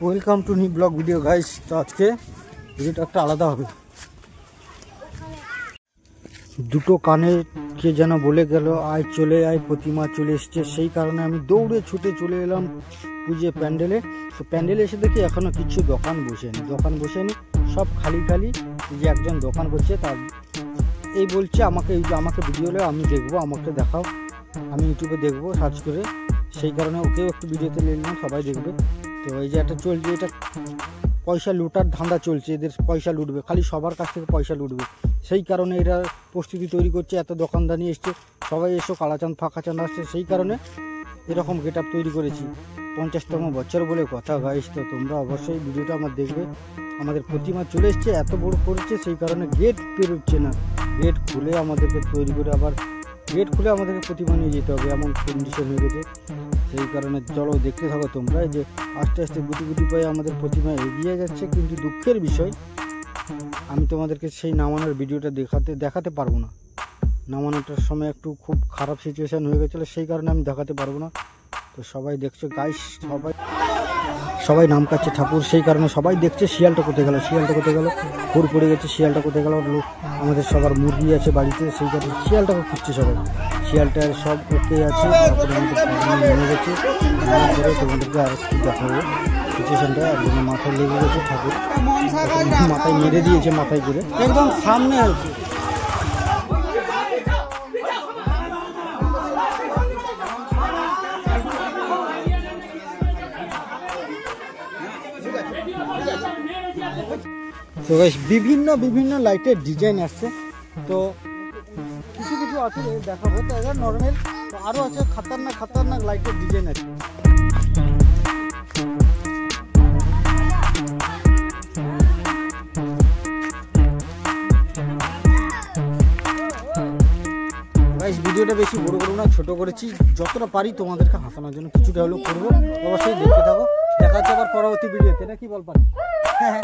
Welcome to new blog video guys. তো আজকে ভিডিওটা একটা আলাদা হবে। দুটো কানে কে যেন বলে গেল আয় চলে আয়, প্রতিমা চলে এসছে। সেই কারণে আমি দৌড়ে ছুটে চলে এলাম পুজো প্যান্ডেলে। তো প্যান্ডেলে এসে দেখি এখনও কিছু দোকান বসেনি, সব খালি খালি। যে একজন দোকান করছে তার এই বলছে আমাকে ভিডিওলে আমি দেখবো, আমাকে দেখাও, আমি ইউটিউবে দেখবো সার্চ করে। সেই কারণে ওকেও একটু ভিডিওতে নিলাম, সবাই দেখবে। তো এই যে একটা চলছে, এটা পয়সা লুটার ধান্দা চলছে, এদের পয়সা লুটবে, খালি সবার কাছ থেকে পয়সা লুটবে। সেই কারণে এরা প্রস্তুতি তৈরি করছে, এত দোকানদানি এসছে, সবাই এসো কালাচাঁদ ফাঁকাচাঁদ আসছে। সেই কারণে এরকম গেট আপ তৈরি করেছি। 50তম বছর বলে কথা গাইস। তো তোমরা অবশ্যই ভিডিওটা আমার দেখবে। আমাদের প্রতিমা চলে এসছে, এত বড় করেছে, সেই কারণে গেট পেরোচ্ছে না। গেট খুলে আমাদেরকে তৈরি করে আবার গেট খুলে আমাদেরকে প্রতিমা নিয়ে যেতে হবে, এমন কন্ডিশন হয়ে গেছে। সেই কারণে চলো দেখতে থাকো তোমরা, যে আস্তে আস্তে গুটি গুটি পায়ে আমাদের প্রতিমা এগিয়ে যাচ্ছে। কিন্তু দুঃখের বিষয়, আমি তোমাদেরকে সেই নামানোর ভিডিওটা দেখাতে পারবো না। নামানোটার সময় একটু খুব খারাপ সিচুয়েশান হয়ে গেছিলো, সেই কারণে আমি দেখাতে পারবো না। তো সবাই দেখছো গাইস, সবাই নাম কাটছে ঠাকুর। সেই কারণে সবাই দেখছে শিয়ালটা কোথায় গেল, ঘুর পড়ে গেছে, শিয়ালটা কোথায় গেল। আমাদের সবার মুরগি আছে বাড়িতে, সেই কারণে শিয়ালটাকে খুঁজছে সবাই। শিয়ালটার সব ওকে আছে, তারপরে আমাদের নেমে গেছে। তারপরে তোমাদেরকে আর একটু দেখাবো সিচুয়েশানটা। একদম মাথায় লেগে গেছে ঠাকুর, মাথায় মেরে দিয়েছে, মাথায় করে একদম সামনে আছে। তো গাইস বিভিন্ন লাইটের ডিজাইন আসছে। তো কিছু আছে দেখাবো, তো এবার নর্মাল। তো আরও আছে খাতারনাক লাইটের ডিজাইন আছে। গাইস ভিডিওটা বেশি বড় করবো না, ছোট করেছি। যতটা পারি তোমাদেরকে হাসানোর জন্য কিছুটা হলেও করবো। অবশ্যই দেখতে থাকো, দেখা হচ্ছে আবার পরবর্তী ভিডিওতে, না কি বল পারি? হ্যাঁ।